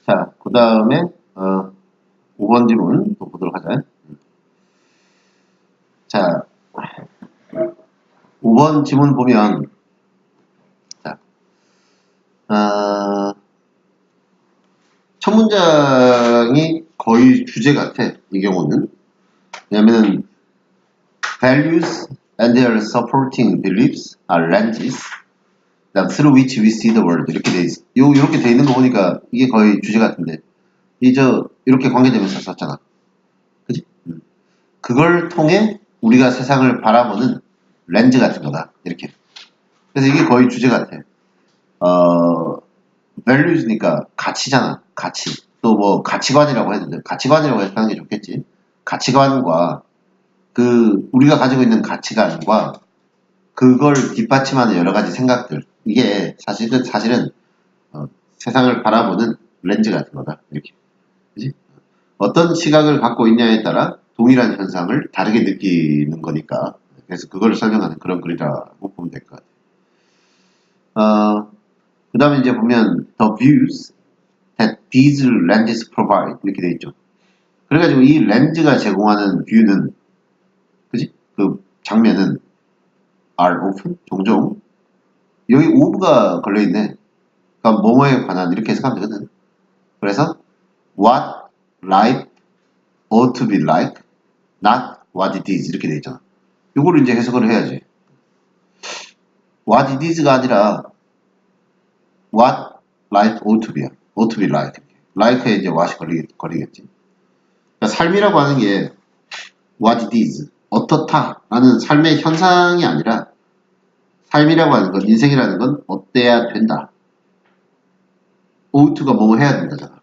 자, 그 다음에 5번 질문 또 보도록 하자. 자, 5번 질문 보면 자, 첫 문장이 거의 주제 같아. 이 경우는. 왜냐면은 values and their supporting beliefs are lenses that through which we see the world. 이렇게 돼 있어. 이렇게 돼 있는 거 보니까 이게 거의 주제 같은데. 이렇게 관계되면서 썼잖아. 그지? 그걸 통해 우리가 세상을 바라보는 렌즈 같은 거다. 이렇게. 그래서 이게 거의 주제 같아. values니까 가치잖아. 가치. 또 뭐 가치관이라고 해도 돼. 가치관이라고 해서 하는 게 좋겠지. 가치관과 우리가 가지고 있는 가치관과 그걸 뒷받침하는 여러 가지 생각들. 이게 사실은 세상을 바라보는 렌즈 같은 거다. 이렇게. 그지? 어떤 시각을 갖고 있냐에 따라 동일한 현상을 다르게 느끼는 거니까. 그래서 그걸 설명하는 그런 글이라고 보면 될 것 같아요. 그 다음에 이제 보면 the views that these lenses provide 이렇게 돼 있죠. 그래가지고 이 렌즈가 제공하는 뷰는 그지? 그 장면은 are often 종종 여기 of가 걸려있네. 그러니까 뭐뭐에 관한 이렇게 해석하면 되거든. 그래서 what life ought to be like not what it is 이렇게 돼 있잖아. 요거를 이제 해석을 해야지. what it is가 아니라 what life ought to be like. like에 이제 what이 걸리겠지. 그러니까 삶이라고 하는 게 what it is, 어떻다라는 삶의 현상이 아니라 삶이라고 하는 건, 인생이라는 건 어때야 된다. ought to가 뭐 해야 된다잖아.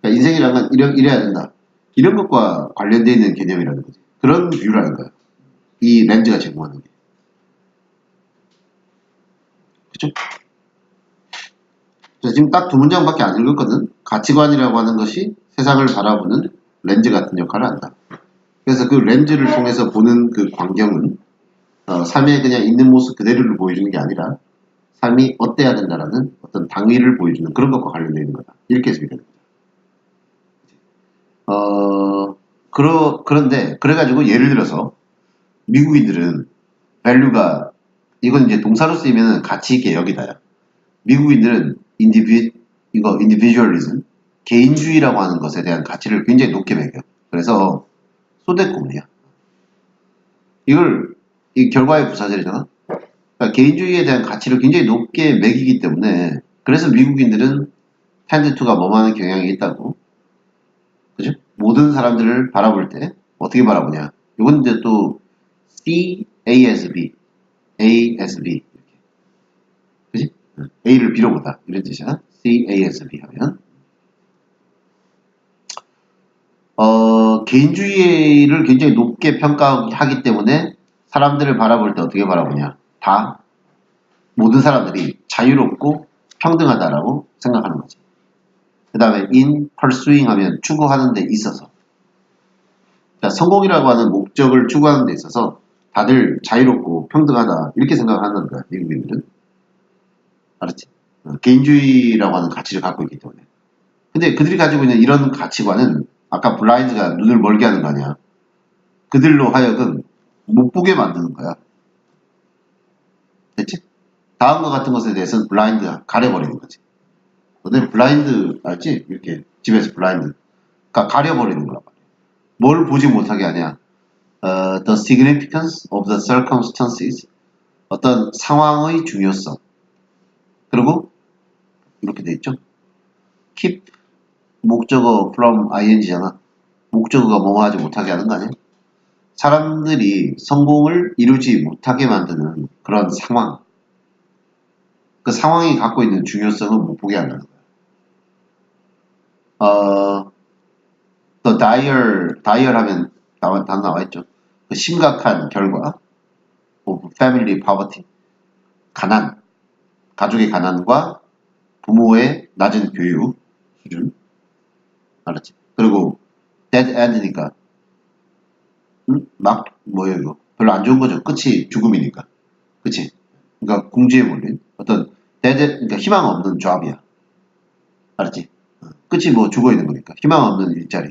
그러니까 인생이라는 건 이래야 된다. 이런 것과 관련되어 있는 개념이라는 거지. 그런 뷰라는 거야. 이 렌즈가 제공하는 게. 그쵸? 지금 딱 두 문장밖에 안 읽었거든. 가치관이라고 하는 것이 세상을 바라보는 렌즈 같은 역할을 한다. 그래서 그 렌즈를 통해서 보는 그 광경은 삶에 그냥 있는 모습 그대로를 보여주는 게 아니라 삶이 어때야 된다라는 어떤 당위를 보여주는 그런 것과 관련되어 있는 거다. 이렇게 해석이 되는 거다. 그런데 그래가지고 예를 들어서 미국인들은 value가 이건 이제 동사로 쓰이면 가치 있게 여기다야. 미국인들은 individualism, 개인주의라고 하는 것에 대한 가치를 굉장히 높게 매겨. 그래서 소대꾸문이야. 이 결과의 부사절이잖아. 그러니까 개인주의에 대한 가치를 굉장히 높게 매기기 때문에 그래서 미국인들은 tend to가 뭐하는 경향이 있다고. 그죠? 모든 사람들을 바라볼 때 어떻게 바라보냐. 이건 이제 또 C, A as B, A as B. 그지? A를 B로 보다. 이런 뜻이야. C, A as B 하면. 개인주의를 굉장히 높게 평가하기 때문에 사람들을 바라볼 때 어떻게 바라보냐. 다 모든 사람들이 자유롭고 평등하다라고 생각하는 거지. 그 다음에 in pursuing 하면 추구하는 데 있어서. 자, 성공이라고 하는 목적을 추구하는 데 있어서 다들 자유롭고 평등하다 이렇게 생각을 한다는 거야. 미국인들은. 알았지? 개인주의라고 하는 가치를 갖고 있기 때문에. 근데 그들이 가지고 있는 이런 가치관은 아까 블라인드가 눈을 멀게 하는 거 아니야. 그들로 하여금 못 보게 만드는 거야. 됐지? 다음과 같은 것에 대해서는 블라인드가 가려버리는 거지. 너네 블라인드 알지? 이렇게 집에서 블라인드. 그러니까 가려버리는 거란 말이야. 뭘 보지 못하게 하냐. The significance of the circumstances. 어떤 상황의 중요성. 그리고 이렇게 돼 있죠. keep 목적어 from ing잖아. 목적어가 뭐뭐 하지 못하게 하는 거 아니야? 사람들이 성공을 이루지 못하게 만드는 그런 상황. 그 상황이 갖고 있는 중요성을 못 보게 한다는 거야. 또 dire 하면 다 나와 있죠. 그 심각한 결과, of family poverty, 가난, 가족의 가난과 부모의 낮은 교육 수준, 알았지? 그리고 dead end니까, 뭐예요 이거? 별로 안 좋은 거죠. 끝이 죽음이니까, 그치? 그러니까 궁지에 몰린 어떤 dead, 그러니까 희망 없는 조합이야, 알았지? 끝이 뭐 죽어 있는 거니까. 희망 없는 일자리.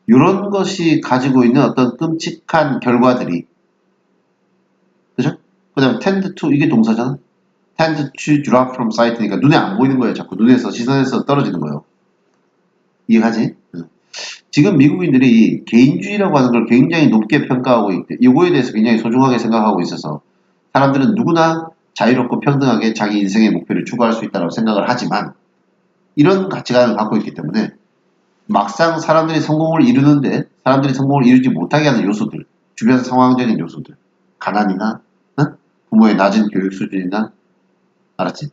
이런 것이 가지고 있는 어떤 끔찍한 결과들이, 그죠? 그 다음에 tend to, 이게 동사잖아? tend to drop from sight니까 눈에 안 보이는 거예요. 자꾸 눈에서, 시선에서 떨어지는 거예요. 이해가지? 지금 미국인들이 개인주의라고 하는 걸 굉장히 높게 평가하고 있대. 이거에 대해서 굉장히 소중하게 생각하고 있어서 사람들은 누구나 자유롭고 평등하게 자기 인생의 목표를 추구할 수 있다고 생각을 하지만 이런 가치관을 갖고 있기 때문에 막상 사람들이 성공을 이루는데 사람들이 성공을 이루지 못하게 하는 요소들, 주변 상황적인 요소들, 가난이나 부모의 낮은 교육 수준이나, 알았지?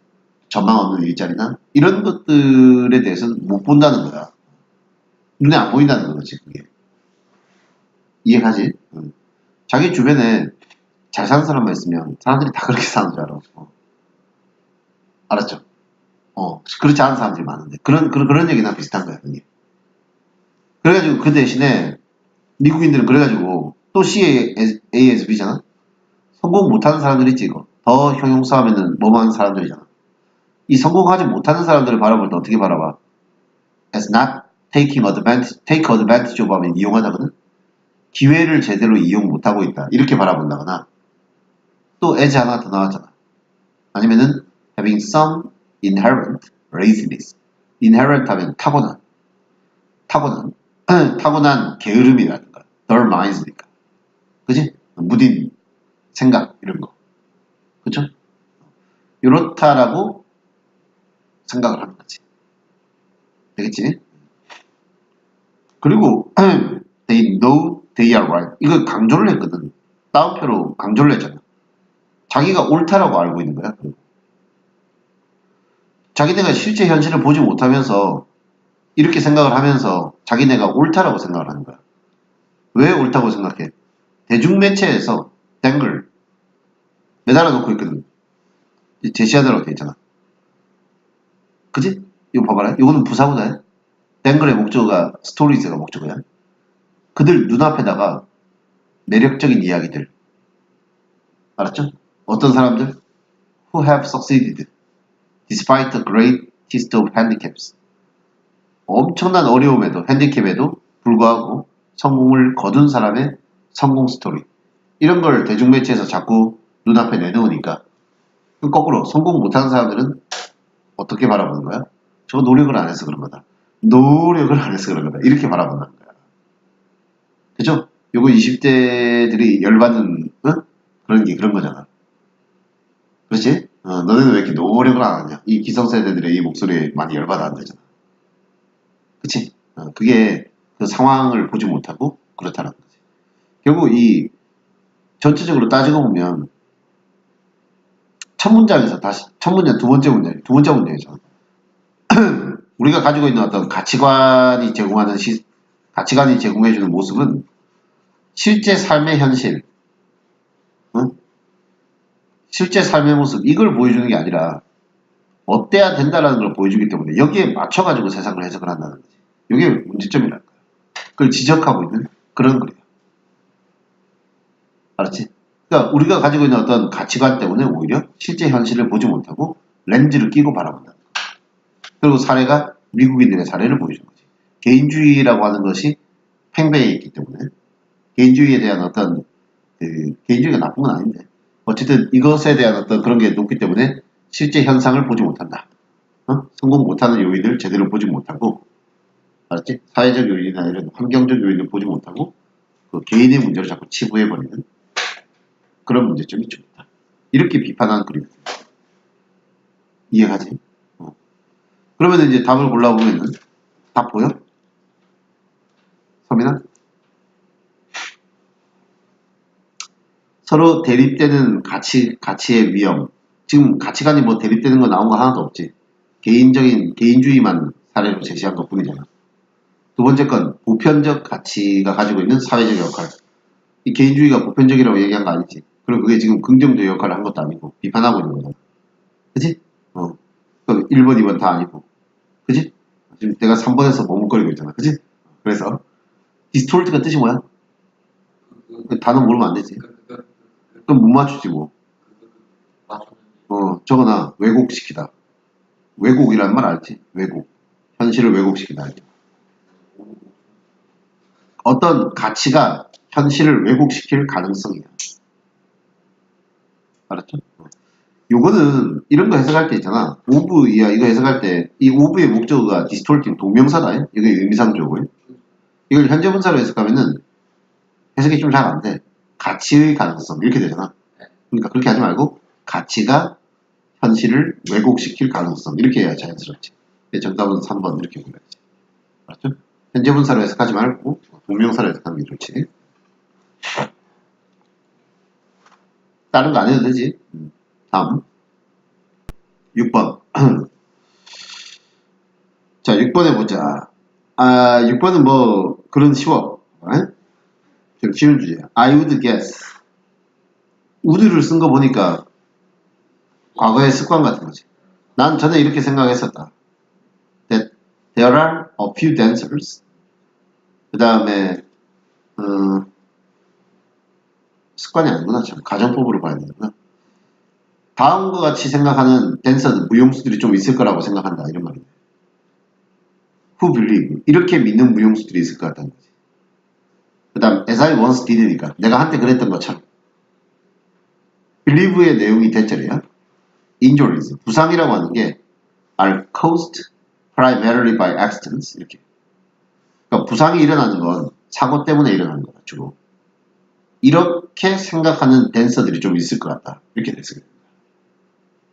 전망 없는 일자리나 이런 것들에 대해서는 못 본다는 거야. 눈에 안 보인다는 거지, 그게. 이해가지? 자기 주변에 잘 사는 사람만 있으면 사람들이 다 그렇게 사는 줄 알아. 알았죠? 그렇지 않은 사람들이 많은데. 그런 얘기나 비슷한 거야, 그게. 그래가지고 그 대신에 미국인들은 그래가지고 또 CASB잖아? 성공 못하는 사람들 있지, 이거. 더 형용사하면은 뭐만 하는 사람들이잖아. 이 성공하지 못하는 사람들을 바라볼 때 어떻게 바라봐? As not take advantage of 하면 이용하다거든? 기회를 제대로 이용 못하고 있다. 이렇게 바라본다거나, 또 as 하나 더 나왔잖아. 아니면은 having some inherent laziness. inherent 하면 타고난 게으름이라든가 dull minds니까. 그지? 무딘 생각 이런 거. 그쵸? 이렇다라고 생각을 하는 거지. 되겠지? 그리고 they know they are right. 이거 강조를 했거든. 따옴표로 강조를 했잖아. 자기가 옳다라고 알고 있는 거야. 자기네가 실제 현실을 보지 못하면서 이렇게 생각을 하면서 자기네가 옳다라고 생각을 하는 거야. 왜 옳다고 생각해? 대중매체에서 땡글 매달아 놓고 있거든. 제시하도록 돼 있잖아. 그지? 이거 봐봐라. 이거는 부사보다 땡글의 목적어가 스토리즈가 목적어야. 그들 눈앞에다가 매력적인 이야기들. 알았죠? 어떤 사람들? Who have succeeded despite the greatest of handicaps. 엄청난 어려움에도 핸디캡에도 불구하고 성공을 거둔 사람의 성공 스토리. 이런 걸 대중매체에서 자꾸 눈앞에 내놓으니까 거꾸로 성공 못하는 사람들은 어떻게 바라보는 거야? 저거 노력을 안 해서 그런 거다. 노력을 안 해서 그런 거다. 이렇게 바라본다는 거야. 그죠? 요거 20대들이 열받는 그런 거잖아. 그렇지? 너네는 왜 이렇게 노력을 안 하냐? 이 기성세대들의 이 목소리에 많이 열받아 안 되잖아. 그치? 그게 그 상황을 보지 못하고 그렇다는 거지. 결국 이 전체적으로 따지고 보면 첫 문장에서 다시 첫 문장 두 번째 문장이죠. 우리가 가지고 있는 어떤 가치관이 제공해주는 모습은 실제 삶의 현실, 실제 삶의 모습 이걸 보여주는 게 아니라 어때야 된다라는 걸 보여주기 때문에 여기에 맞춰가지고 세상을 해석을 한다는 거지. 이게 문제점이랄까. 그걸 지적하고 있는 그런 글이야. 알았지? 그러니까 우리가 가지고 있는 어떤 가치관 때문에 오히려 실제 현실을 보지 못하고 렌즈를 끼고 바라본다. 그리고 사례가 미국인들의 사례를 보여준 거지. 개인주의라고 하는 것이 팽배해 있기 때문에 개인주의에 대한 어떤 개인주의가 나쁜 건 아닌데 어쨌든 이것에 대한 어떤 그런 게 높기 때문에 실제 현상을 보지 못한다. 성공 못하는 요인을 제대로 보지 못하고, 알았지? 사회적 요인이나 이런 환경적 요인을 보지 못하고 그 개인의 문제를 자꾸 치부해버리는 그런 문제점이 좀 있다. 이렇게 비판하는 그림입니다. 이해가지? 그러면 이제 답을 골라보면은 답 보여? 서민아? 서로 대립되는 가치의 위험. 지금 가치관이 뭐 대립되는 거 나온 거 하나도 없지. 개인주의만 사례로 제시한 것 뿐이잖아. 두 번째 건 보편적 가치가 가지고 있는 사회적 역할. 이 개인주의가 보편적이라고 얘기한 거 아니지. 그리고 그게 지금 긍정적 역할을 한 것도 아니고 비판하고 있는 거잖아. 그치? 1번, 2번 다 아니고. 그치? 지금 내가 3번에서 머뭇거리고 있잖아. 그치? 그래서 디스톨트가 뜻이 뭐야? 그 단어 모르면 안 되지. 그럼 못 맞추지 뭐. 저거나 왜곡시키다. 왜곡이라는 말 알지? 왜곡. 현실을 왜곡시킨다. 어떤 가치가 현실을 왜곡시킬 가능성이야. 알았죠? 요거는 이런 거 해석할 때 있잖아. 오브이야 이거 해석할 때 이 오브의 목적어가 디스톨팅 동명사다. 이게 의미상조고요. 이걸 현재분사로 해석하면은 해석이 좀 잘 안 돼. 가치의 가능성 이렇게 되잖아. 그러니까 그렇게 하지 말고 가치가 현실을 왜곡시킬 가능성 이렇게 해야 자연스럽지. 정답은 3번 이렇게 골라야지. 알았죠? 현재분사로 해석하지 말고 동명사로 해석하는 게 좋지. 다른 거 안 해도 되지. 다음 6번 자 6번 해보자. 6번은 뭐 그런 쉬워. 좀 쉬운 주제야. I would guess would를 쓴 거 보니까 과거의 습관 같은 거지. 난 전에 이렇게 생각했었다. That there are a few dancers. 그 다음에 습관이 아니구나. 참 가정법으로 봐야 되는구나. 다음과 같이 생각하는 댄서들, 무용수들이 좀 있을 거라고 생각한다. 이런 말이네. Who believe. 이렇게 믿는 무용수들이 있을 것 같다는 거지. 그 다음 as I once did니까 내가 한때 그랬던 것처럼 believe의 내용이 대절이야. injuries, 부상이라고 하는 게 are caused primarily by accidents. 이렇게. 그러니까 부상이 일어나는 건 사고 때문에 일어나는 거다. 주로. 이렇게 생각하는 댄서들이 좀 있을 것 같다. 이렇게 됐어요.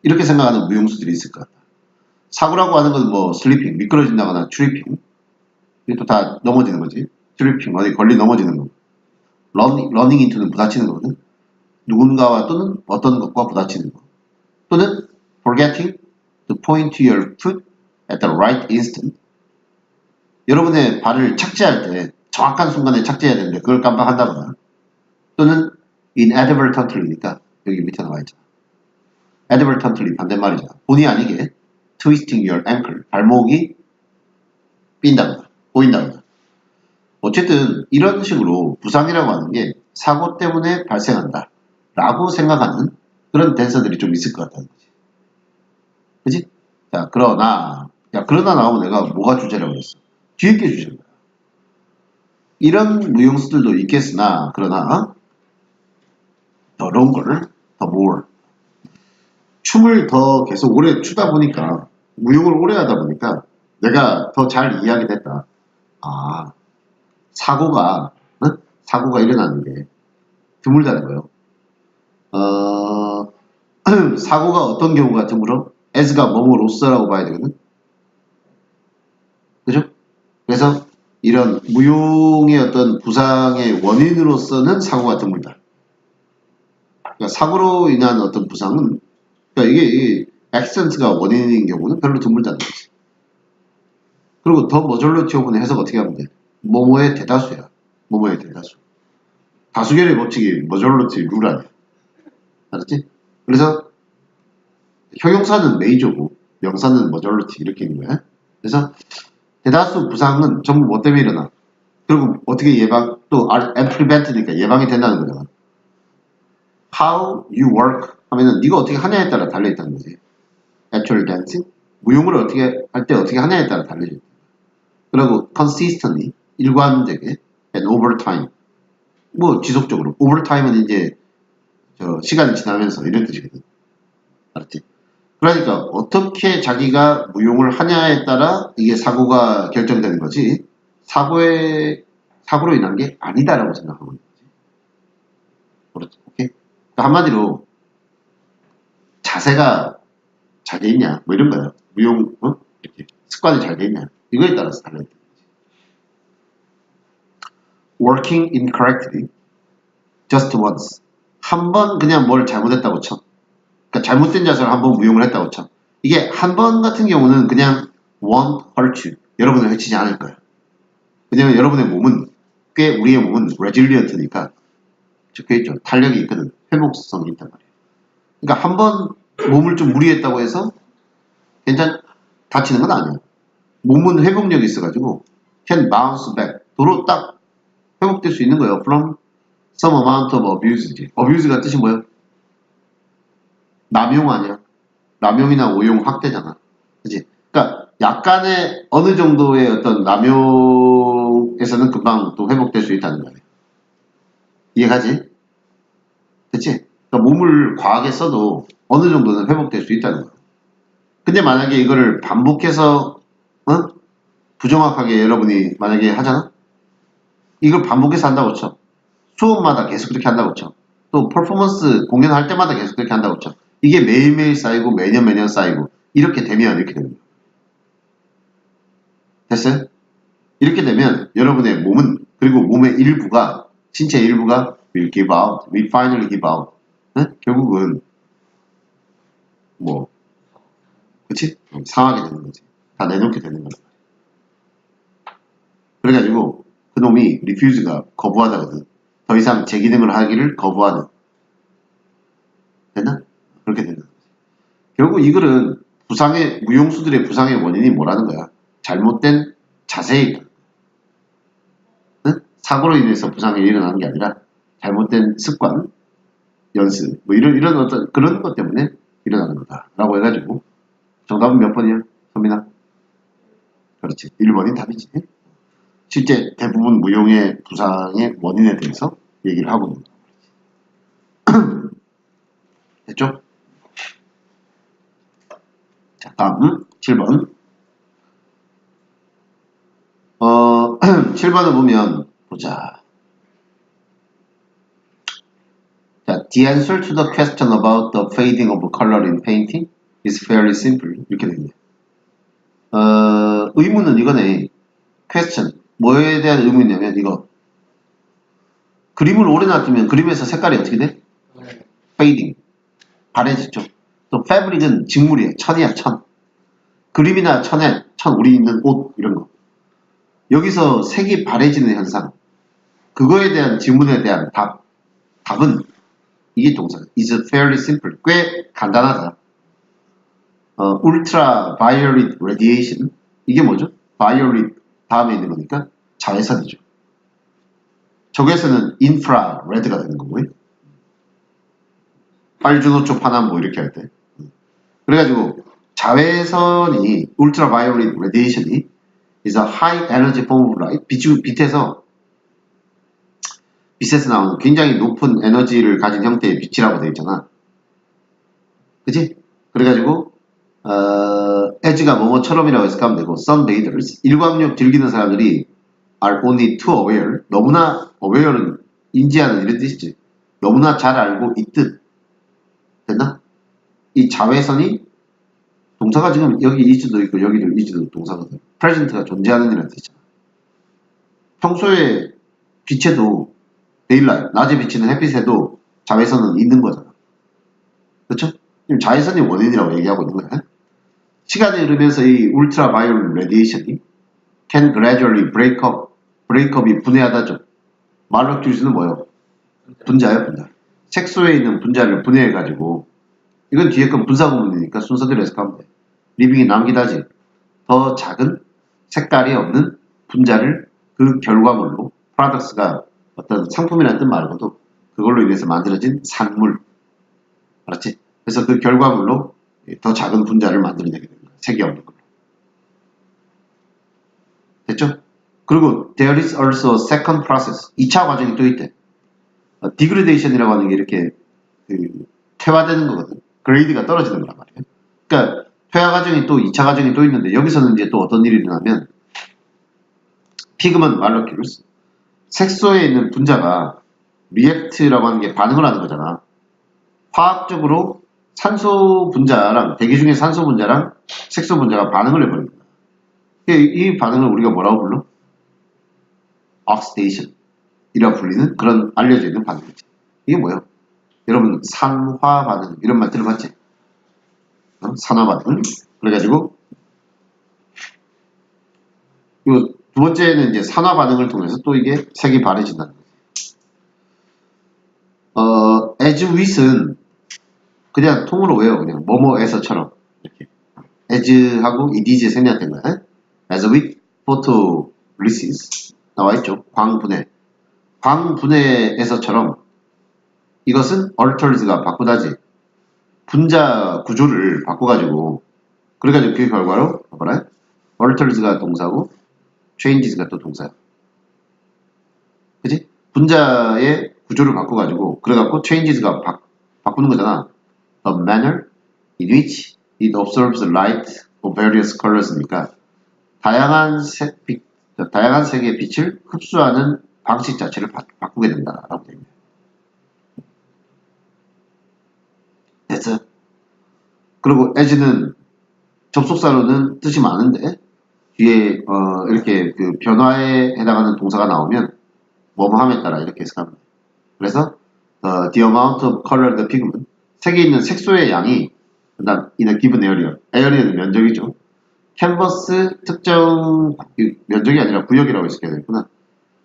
이렇게 생각하는 무용수들이 있을 것 같다. 사고라고 하는 건 뭐 슬리핑, 미끄러진다거나 트리핑. 이게 또 다 넘어지는 거지. 트리핑, 어디 걸리 넘어지는 거. 러닝 인투는 부딪히는 거거든. 누군가와 또는 어떤 것과 부딪히는 거. 또는 forgetting to point your foot at the right instant. 여러분의 발을 착지할 때 정확한 순간에 착지해야 되는데 그걸 깜빡한다거나 또는 inadvertently니까 여기 밑에 나와 있잖아. advertently 반대말이잖아. 본의 아니게 twisting your ankle 발목이 삔다거나 보인다거나 어쨌든 이런 식으로 부상이라고 하는 게 사고 때문에 발생한다 라고 생각하는 그런 댄서들이 좀 있을 것 같다는 거지. 그치? 자, 그러나 나오면 내가 뭐가 주제라고 했어? 뒤에 게 주제인 거야. 이런 무용수들도 있겠으나 그러나 the longer, the more 춤을 더 계속 오래 추다 보니까 무용을 오래 하다 보니까 내가 더 잘 이해하게 됐다. 아, 사고가 일어나는 게 드물다는 거예요. 사고가 어떤 경우가 드물어? as가 뭐뭐로서라고 봐야 되거든. 그죠? 그래서 이런 무용의 어떤 부상의 원인으로서는 사고가 드물다. 그러니까 사고로 인한 어떤 부상은 그러니까 이게 액센트가 원인인 경우는 별로 드물다는 거지. 그리고 더 머졸리티 오브는 해석 어떻게 하면 돼? 뭐뭐의 대다수야. 뭐뭐의 대다수. 다수결의 법칙이 머졸리티 룰 아니야. 알았지? 그래서 형용사는 메이저고 명사는 머졸리티 이렇게 있는 거야. 그래서 대다수 부상은 전부 뭐 때문에 일어나? 그리고 어떻게 예방 또 and prevent니까 예방이 된다는 거잖아. How you work 하면은 네가 어떻게 하냐에 따라 달려있다는 거지. Actual dancing 무용을 어떻게 할 때 어떻게 하냐에 따라 달려있다. 그리고 consistently 일관되게 and over time 뭐 지속적으로 over time은 이제 시간이 지나면서 이런 뜻이거든. 알았지? 그러니까 어떻게 자기가 무용을 하냐에 따라 이게 사고가 결정되는 거지 사고로 인한 게 아니다라고 생각하고 있는 거지. 그렇지? 오케이? 그러니까 한마디로 자세가 잘 돼 있냐 뭐 이런 거야. 무용 이렇게 습관이 잘 돼 있냐 이거에 따라서 달라있는 거지. Working incorrectly just once 한 번 그냥 뭘 잘못했다고 쳐. 그러니까 잘못된 자세로 한 번 무용을 했다고 쳐. 이게 한 번 같은 경우는 그냥 won't hurt you. 여러분을 해치지 않을 거야. 왜냐면 여러분의 몸은 우리의 몸은 resilient니까 적혀있죠. 탄력이 있거든. 회복성이 있단 말이에요. 그러니까 한 번 몸을 좀 무리했다고 해서 다치는 건 아니야. 몸은 회복력이 있어가지고 can bounce back. 도로 딱 회복될 수 있는 거예요. From some amount of abuse지. abuse가 뜻이 뭐예요? 남용 아니야? 남용이나 오용 확대잖아. 그치? 그러니까 약간의 어느 정도의 어떤 남용에서는 금방 또 회복될 수 있다는 거예요. 이해가지? 그치? 그러니까 몸을 과하게 써도 어느 정도는 회복될 수 있다는 거예요. 근데 만약에 이거를 반복해서 부정확하게 여러분이 만약에 하잖아? 이걸 반복해서 한다고 쳐. 수업마다 계속 그렇게 한다고 쳐. 또 퍼포먼스 공연할 때마다 계속 그렇게 한다고 쳐. 이게 매일매일 쌓이고 매년 쌓이고 이렇게 되면 이렇게 됩니다. 됐어요? 이렇게 되면 여러분의 몸은 그리고 몸의 일부가 신체 일부가 will give out, will finally give out. 결국은 뭐 그치? 상하게 되는 거지. 다 내놓게 되는 거지. 그래가지고 그놈이 refuse가 거부하다거든. 더 이상 제 기능을 하기를 거부하는. 됐나? 그렇게 되는 거지. 결국 이글은 부상의 무용수들의 부상의 원인이 뭐라는 거야? 잘못된 자세에 있다. 사고로 인해서 부상이 일어나는 게 아니라 잘못된 습관, 연습, 뭐 이런 어떤 그런 것 때문에 일어나는 거다라고 해가지고 정답은 몇 번이야? 선민아? 그렇지. 1번이 답이지. 실제 대부분 무용의 부상의 원인에 대해서 얘기를 하고 있는 거야. 됐죠? 자, 다음 7번. 7번을 보면 보자. 자, the answer to the question about the fading of color in painting is fairly simple. 이렇게 됩니다. 의문은 이거네. question. 뭐에 대한 의문이냐면 이거. 그림을 오래 놔두면 그림에서 색깔이 어떻게 돼? fading. 바래지죠. 또 fabric은 직물이에요. 천이야, 천. 그림이나 천에, 우리 입는 옷 이런 거. 여기서 색이 바래지는 현상. 그거에 대한 질문에 대한 답은 이게 동사다. is fairly simple. 꽤 간단하다. ultraviolet radiation. 이게 뭐죠? violet 다음에 있는 거니까 자외선이죠. 적외선은 infrared가 되는 거고요. 빨주노초 파남 뭐 이렇게 할 때. 그래가지고 자외선이 ultraviolet radiation이 is a high energy form of light. 빛에서 나오는 굉장히 높은 에너지를 가진 형태의 빛이라고 되어 있잖아. 그치? 그래가지고 edge가 뭐뭐처럼이라고 해서 가면 되고 sunbathers, 일광욕 즐기는 사람들이 are only too aware. 너무나 aware는 인지하는 이런 뜻이지. 너무나 잘 알고 있듯. 됐나? 이 자외선이 동사가 지금 여기 is도 있고 여기도 is도 동사거든. present가 존재하는 이라는 뜻이잖아. 평소에 빛에도 daylight, 낮에 비치는 햇빛에도 자외선은 있는 거잖아. 그렇죠? 자외선이 원인이라고 얘기하고 있는 거야. 시간이 흐르면서 이 ultraviolet radiation이 can gradually breakup이 분해하다죠. molecules는 뭐예요? 분자예요, 분자. 색소에 있는 분자를 분해해가지고 이건 뒤에 건 분사구문이니까 순서대로 해석하면 돼. 리빙이 남기다지. 더 작은 색깔이 없는 분자를 그 결과물로 products가 어떤 상품이라는 뜻 말고도 그걸로 인해서 만들어진 산물. 알았지? 그래서 그 결과물로 더 작은 분자를 만들어내게 됩니다. 색이 없는 걸로. 됐죠? 그리고 there is also a second process. 2차 과정이 또 있대. degradation이라고 하는 게 이렇게 퇴화되는 거거든. 그레이드가 떨어지는 거란 말이에요. 그러니까 퇴화 과정이 또 2차 과정이 또 있는데 여기서는 이제 또 어떤 일이 일어나면 피그먼트 말로큘스 색소에 있는 분자가 리액트라고 하는 게 반응을 하는 거잖아. 화학적으로 산소 분자랑 대기 중에 산소 분자랑 색소 분자가 반응을 해버립니다. 이 반응을 우리가 뭐라고 불러? oxidation 이라고 불리는 그런 알려져 있는 반응이지. 이게 뭐예요? 여러분 산화 반응 이런 말 들어봤지? 산화 반응. 그래가지고 이 두 번째는 이제 산화 반응을 통해서 또 이게 색이 바래진다는 거지. as with은 그냥 통으로 외워. 그냥 뭐뭐에서처럼 이렇게 as하고 ed's 생략된 거야. as with photolysis 나와있죠. 광분해에서처럼 이것은 alters가 바꾸다지. 분자 구조를 바꿔가지고 그래가지고 그 결과로 봐봐라. alters가 동사고 changes가 또 동사야. 그지? 분자의 구조를 바꿔가지고 그래갖고 changes가 바꾸는 거잖아. The manner in which it absorbs light of various colors니까 다양한 색의 빛을 흡수하는 방식 자체를 바꾸게 된다라고 되어 있네요. 됐어. 그리고 as는 접속사로는 뜻이 많은데 뒤에 이렇게 그 변화에 해당하는 동사가 나오면 뭐뭐함에 따라 이렇게 해석합니다. 그래서 the amount of colored pigment 색에 있는 색소의 양이 그다음 in a given area area는 면적이죠. 캔버스 특정 면적이 아니라 구역이라고 했어야 되겠구나.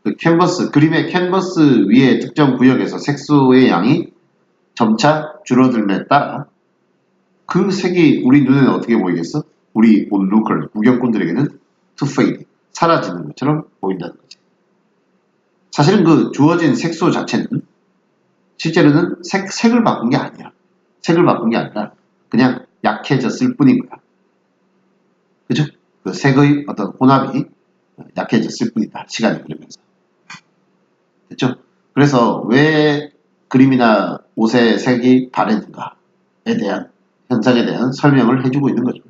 그 캔버스 그림의 캔버스 위에 특정 구역에서 색소의 양이 점차 줄어들에 따라 그 색이 우리 눈에는 어떻게 보이겠어? 우리 onlooker 구경꾼들에게는 to fade 사라지는 것처럼 보인다는 거지. 사실은 그 주어진 색소 자체는 실제로는 색을 바꾼 게 아니야. 색을 바꾼 게 아니라 그냥 약해졌을 뿐인 거야. 그죠? 그 색의 어떤 혼합이 약해졌을 뿐이다. 시간이 흐르면서. 됐죠? 그래서 왜 그림이나 옷의 색이 바래는가에 대한 현상에 대한 설명을 해주고 있는 거죠.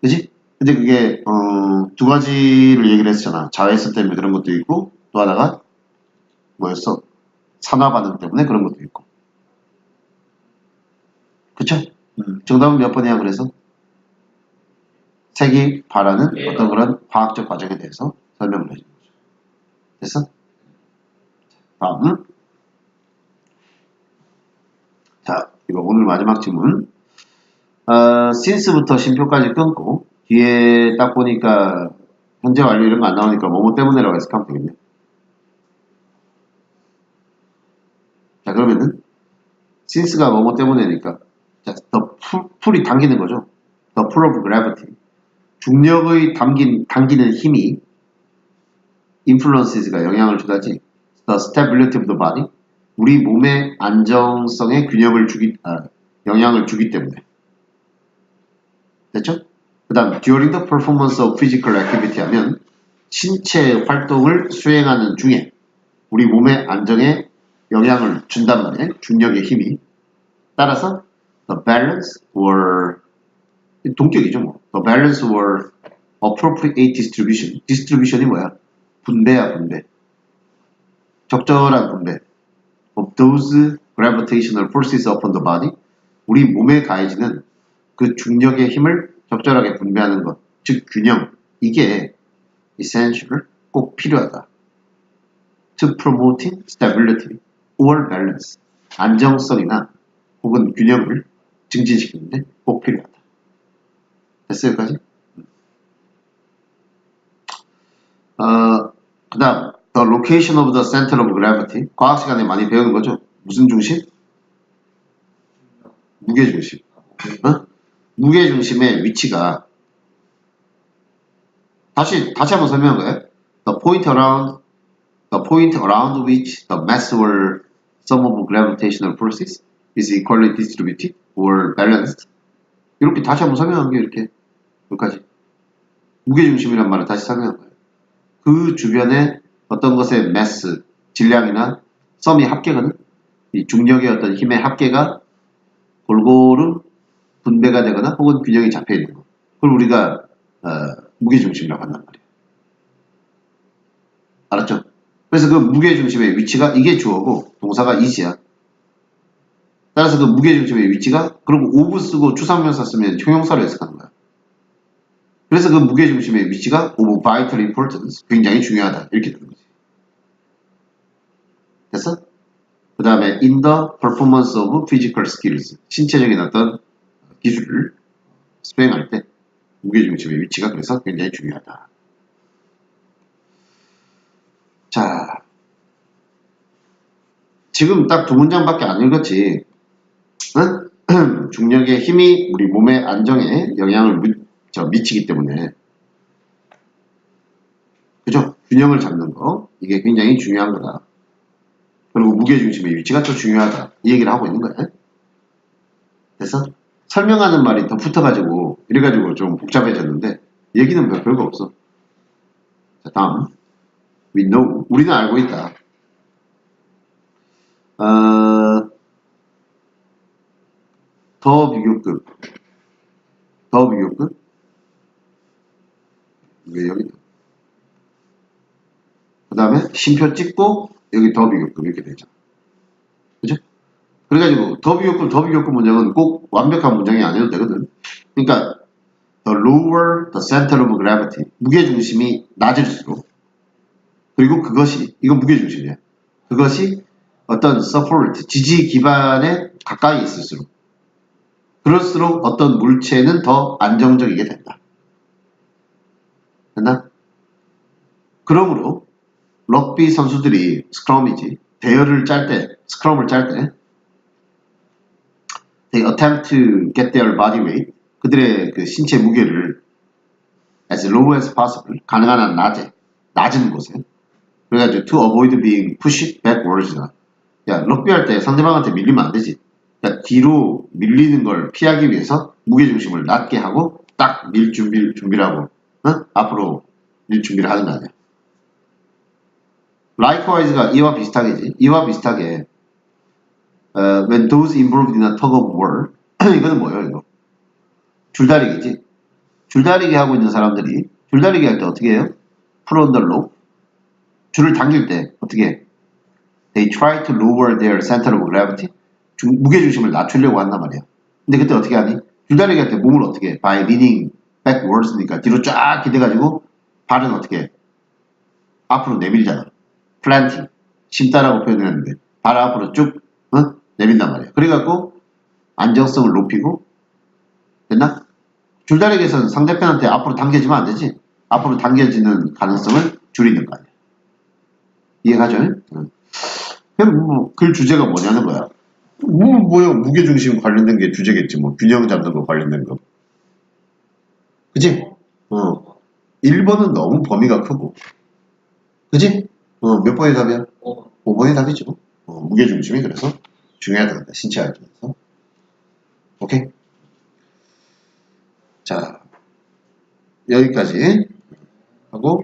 그지? 근데 그게 두 가지를 얘기를 했잖아. 자외선 때문에 그런 것도 있고 또 하나가 뭐였어? 산화 반응 때문에 그런 것도 있고. 그쵸? 정답은 몇 번이야 그래서? 색이 바라는 어떤 그런 과학적 과정에 대해서 설명을 해주는 거죠. 됐어? 다음. 자, 이거 오늘 마지막 질문. since부터 쉼표까지 끊고 뒤에 딱 보니까 현재 완료 이런 거 안 나오니까 뭐뭐 때문에라고 해석하면 되겠네. 자, 그러면은 since가 뭐뭐 때문에니까 자, 풀이 당기는 거죠. The pull of gravity. 중력의 당기는 힘이 influences가 영향을 주다지. The stability of the body. 우리 몸의 안정성에 영향을 주기 때문에. 됐죠? 그 다음 during the performance of physical activity 하면 신체 활동을 수행하는 중에 우리 몸의 안정에 영향을 준단 말이에요. 중력의 힘이. 따라서 the balance or 동격이죠 뭐. The balance or appropriate distribution. distribution이 뭐야? 분배야 분배. 적절한 분배. of those gravitational forces upon the body. 우리 몸에 가해지는 그 중력의 힘을 적절하게 분배하는 것. 즉 균형. 이게 essential. 꼭 필요하다. to promoting stability or balance. 안정성이나 혹은 균형을 증진시키는데 꼭 필요하다. 됐어요, 여기까지? 그 다음 the location of the center of gravity. 과학 시간에 많이 배우는 거죠. 무슨 중심? 무게중심. 무게중심의 위치가 다시 한번 설명한 거예요. The point around which the mass or sum of gravitational forces is equally distributed or balanced. 이렇게 다시 한번 설명한 게 이렇게 여기까지. 무게중심이란 말을 다시 설명한 거예요. 그 주변에 어떤 것의 mass, 질량이나 썸이 합계거든. 이 중력의 어떤 힘의 합계가 골고루 분배가 되거나 혹은 균형이 잡혀 있는 거. 그걸 우리가 무게중심이라고 한단 말이에요. 알았죠? 그래서 그 무게중심의 위치가 이게 주어고 동사가 is야. 따라서 그 무게중심의 위치가 그리고 of 쓰고 추상명사 쓰면 형용사로 해석하는 거야. 그래서 그 무게중심의 위치가 of vital importance, 굉장히 중요하다. 이렇게 되는 거지. 됐어? 그 다음에 in the performance of physical skills, 신체적인 어떤 기술을 수행할 때 무게중심의 위치가 그래서 굉장히 중요하다. 자, 지금 딱 두 문장밖에 안 읽었지. 응? 중력의 힘이 우리 몸의 안정에 영향을 미치기 때문에, 그죠? 균형을 잡는 거, 이게 굉장히 중요한 거다. 그리고 무게중심의 위치가 더 중요하다. 이 얘기를 하고 있는 거야. 그래서 설명하는 말이 더 붙어가지고 이래가지고 좀 복잡해졌는데 얘기는 별거 없어. 자, 다음. We know. 우리는 알고 있다. 더 비교급. 더 비교급. 이게 여기. 그 다음에 쉼표 찍고 여기 더 비교급 이렇게 되죠. 그죠? 그래가지고 더 비교급 문장은 꼭 완벽한 문장이 아니어도 되거든. 그러니까 the lower the center of gravity. 무게중심이 낮을수록 그리고 그것이 이건 무게중심이야. 그것이 어떤 support, 지지 기반에 가까이 있을수록 그럴수록 어떤 물체는 더 안정적이게 된다. 됐나? 그러므로 럭비 선수들이 스크럼이지 대열을 짤 때, 스크럼을 짤 때 they attempt to get their body weight 그들의 그 신체 무게를 as low as possible 가능한 한 낮은 곳에 그래가지고 to avoid being pushed backwards나 야 럭비 할 때 상대방한테 밀리면 안 되지. 그러니까 뒤로 밀리는 걸 피하기 위해서 무게중심을 낮게 하고 딱 밀 준비를 하고 앞으로 밀 준비를 하는 거 아니야. Likewise가 이와 비슷하게지. 이와 비슷하게 when those involved in a tug of war 이거는 뭐예요 이거? 줄다리기지. 줄다리기 하고 있는 사람들이 줄다리기 할 때 어떻게 해요? pull on the rope 줄을 당길 때 어떻게 해? They try to lower their center of gravity 무게중심을 낮추려고 한단 말이야. 근데 그때 어떻게 하니? 줄다리기 할 때 몸을 어떻게 해? By leaning backwards니까 뒤로 쫙 기대가지고 발은 어떻게 해? 앞으로 내밀잖아. planting 심다라고 표현했는데 발 앞으로 쭉 내민단 말이야. 그래갖고 안정성을 높이고 됐나? 줄다리기에서는 상대편한테 앞으로 당겨지면 안 되지. 앞으로 당겨지는 가능성을 줄이는 거 아니야. 이해가죠? 그럼 뭐, 글 주제가 뭐냐는 거야. 뭐야, 무게중심 관련된 게 주제겠지, 뭐. 균형 잡는 거 관련된 거. 그치? 1번은 너무 범위가 크고. 그치? 몇 번의 답이야? 5번의 답이죠. 무게중심이 그래서 중요하다. 신체 활동에서. 오케이? 자, 여기까지 하고,